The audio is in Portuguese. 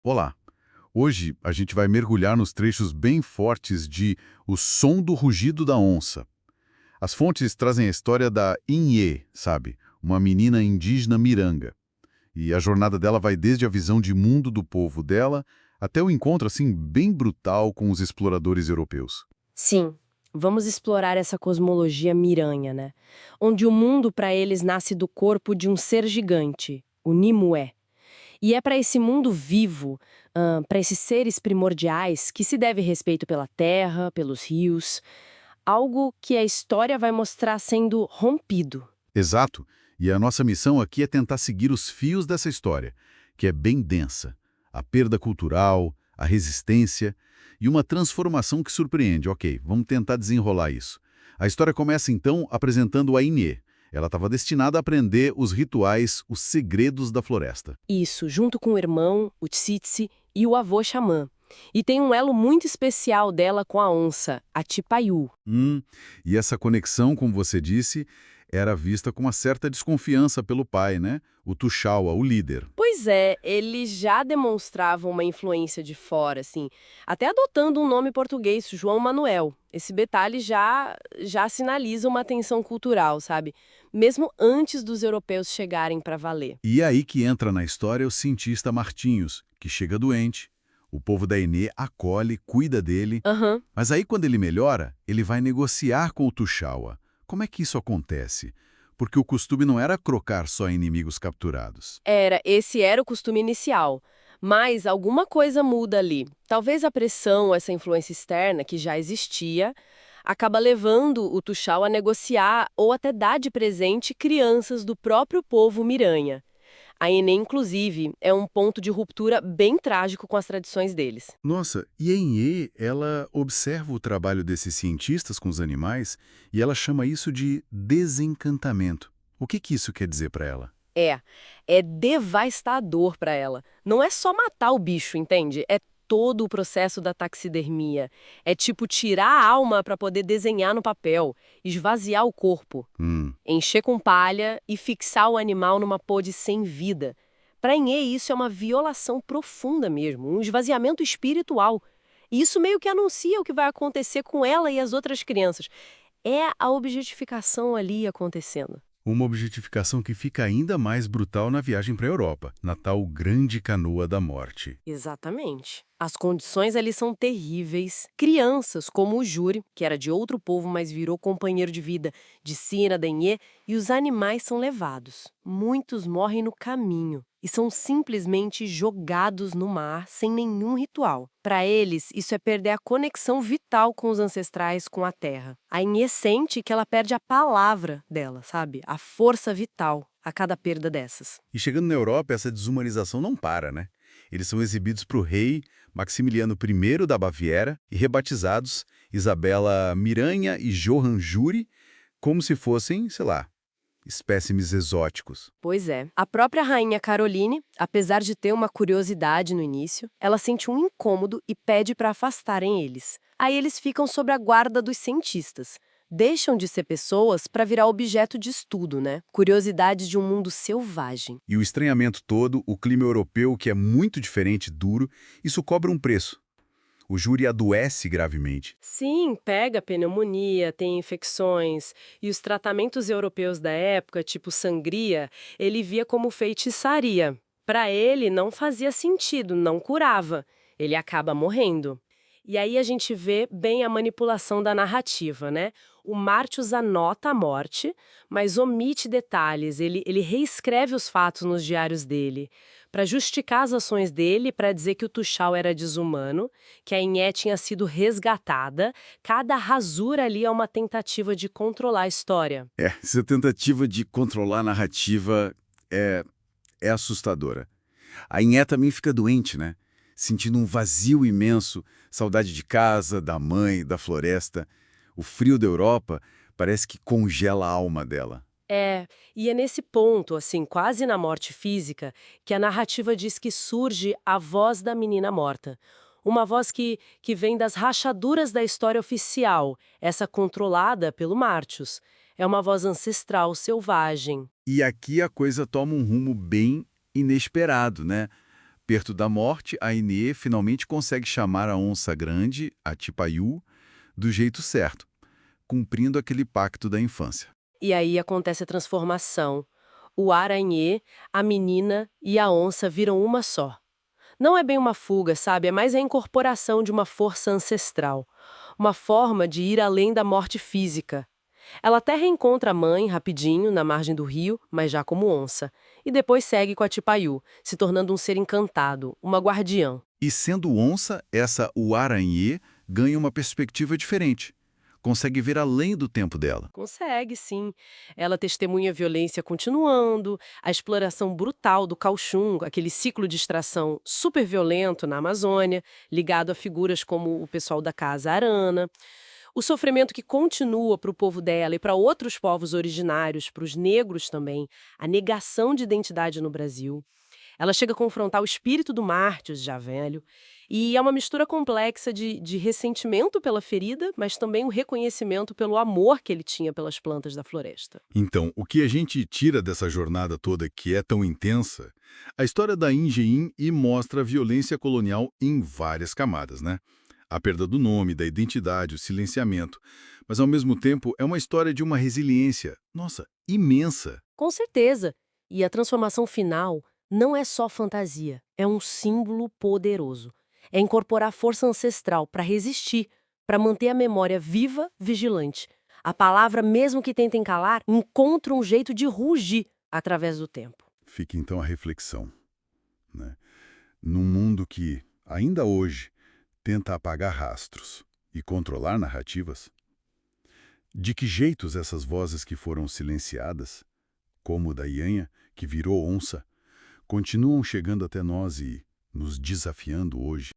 Olá! Hoje a gente vai mergulhar nos trechos bem fortes de O Som do Rugido da Onça. As fontes trazem a história da Inhê, sabe? Uma menina indígena miranga. E a jornada dela vai desde a visão de mundo do povo dela até o encontro, assim, bem brutal com os exploradores europeus. Sim, vamos explorar essa cosmologia miranha, né? Onde o mundo para eles nasce do corpo de um ser gigante, o Nimue. E é para esse mundo vivo, para esses seres primordiais, que se deve respeito pela terra, pelos rios, algo que a história vai mostrar sendo rompido. Exato. E a nossa missão aqui é tentar seguir os fios dessa história, que é bem densa. A perda cultural, a resistência e uma transformação que surpreende. Ok, vamos tentar desenrolar isso. A história começa então apresentando a Inê. Ela estava destinada a aprender os rituais, os segredos da floresta. Isso, junto com o irmão, o Tsitsi e o avô xamã. E tem um elo muito especial dela com a onça, a Tipaiú. E essa conexão, como você disse, era vista com uma certa desconfiança pelo pai, né? O Tuxaua, o líder. Pois é, eles já demonstravam uma influência de fora, assim, até adotando um nome português, João Manuel. Esse detalhe já sinaliza uma tensão cultural, sabe? Mesmo antes dos europeus chegarem para valer. E é aí que entra na história o cientista Martinhos, que chega doente. O povo da Enê acolhe, cuida dele. Aham. Mas aí, quando ele melhora, ele vai negociar com o Tuxaua. Como é que isso acontece? Porque o costume não era crocar só inimigos capturados. Esse era o costume inicial. Mas alguma coisa muda ali. Talvez a pressão, essa influência externa que já existia, acaba levando o Tuxal a negociar ou até dar de presente crianças do próprio povo Miranha. A Enem, inclusive, é um ponto de ruptura bem trágico com as tradições deles. Nossa, e a Enê, ela observa o trabalho desses cientistas com os animais e ela chama isso de desencantamento. O que isso quer dizer para ela? É, é devastador para ela. Não é só matar o bicho, entende? É todo o processo da taxidermia. É tipo tirar a alma para poder desenhar no papel, esvaziar o corpo, Hum. encher com palha e fixar o animal numa pose sem vida. Para Inê, isso é uma violação profunda mesmo, um esvaziamento espiritual. E isso meio que anuncia o que vai acontecer com ela e as outras crianças. É a objetificação ali acontecendo. Uma objetificação que fica ainda mais brutal na viagem para a Europa, na tal Grande Canoa da Morte. Exatamente. As condições ali são terríveis. Crianças, como o Júri, que era de outro povo, mas virou companheiro de vida de Sina, Denhê, e os animais são levados. Muitos morrem no caminho e são simplesmente jogados no mar sem nenhum ritual. Para eles, isso é perder a conexão vital com os ancestrais, com a terra. A Inhê sente que ela perde a palavra dela, sabe? A força vital a cada perda dessas. E chegando na Europa, essa desumanização não para, né? Eles são exibidos para o rei Maximiliano I da Baviera e rebatizados Isabela Miranha e Johann Juri como se fossem, sei lá, espécimes exóticos. Pois é. A própria rainha Caroline, apesar de ter uma curiosidade no início, ela sente um incômodo e pede para afastarem eles. Aí eles ficam sob a guarda dos cientistas. Deixam de ser pessoas para virar objeto de estudo, né? Curiosidades de um mundo selvagem. E o estranhamento todo, o clima europeu, que é muito diferente, duro, isso cobra um preço. O júri adoece gravemente. Sim, pega pneumonia, tem infecções, e os tratamentos europeus da época, tipo sangria, ele via como feitiçaria. Para ele, não fazia sentido, não curava. Ele acaba morrendo. E aí a gente vê bem a manipulação da narrativa, né? O Martius anota a morte, mas omite detalhes, ele reescreve os fatos nos diários dele, para justificar as ações dele, para dizer que o Tuxal era desumano, que a Inhé tinha sido resgatada. Cada rasura ali é uma tentativa de controlar a história. Essa tentativa de controlar a narrativa é assustadora. A Inhé também fica doente, né? Sentindo um vazio imenso, saudade de casa, da mãe, da floresta. O frio da Europa parece que congela a alma dela. E é nesse ponto, assim, quase na morte física, que a narrativa diz que surge a voz da menina morta. Uma voz que vem das rachaduras da história oficial, essa controlada pelo Martius. É uma voz ancestral, selvagem. E aqui a coisa toma um rumo bem inesperado, né? Perto da morte, a Inê finalmente consegue chamar a onça grande, a Tipaiú, do jeito certo, cumprindo aquele pacto da infância. E aí acontece a transformação. O aranhê, a menina e a onça viram uma só. Não é bem uma fuga, sabe? É mais a incorporação de uma força ancestral. Uma forma de ir além da morte física. Ela até reencontra a mãe rapidinho na margem do rio, mas já como onça. E depois segue com a Tipaiú, se tornando um ser encantado, uma guardiã. E sendo onça, essa Uaranhê ganha uma perspectiva diferente. Consegue ver além do tempo dela. Consegue, sim. Ela testemunha a violência continuando, a exploração brutal do cauchum, aquele ciclo de extração super violento na Amazônia, ligado a figuras como o pessoal da Casa Arana. O sofrimento que continua para o povo dela e para outros povos originários, para os negros também, a negação de identidade no Brasil. Ela chega a confrontar o espírito do Martius, já velho, e é uma mistura complexa de ressentimento pela ferida, mas também o reconhecimento pelo amor que ele tinha pelas plantas da floresta. Então, o que a gente tira dessa jornada toda que é tão intensa? A história da Engeim e mostra a violência colonial em várias camadas, né? A perda do nome, da identidade, o silenciamento. Mas, ao mesmo tempo, é uma história de uma resiliência, nossa, imensa. Com certeza. E a transformação final não é só fantasia, é um símbolo poderoso. É incorporar força ancestral para resistir, para manter a memória viva, vigilante. A palavra, mesmo que tentem calar, encontra um jeito de rugir através do tempo. Fica então a reflexão, né? Num mundo que, ainda hoje, tenta apagar rastros e controlar narrativas, de que jeitos essas vozes que foram silenciadas, como o da Ianha, que virou onça, continuam chegando até nós e nos desafiando hoje?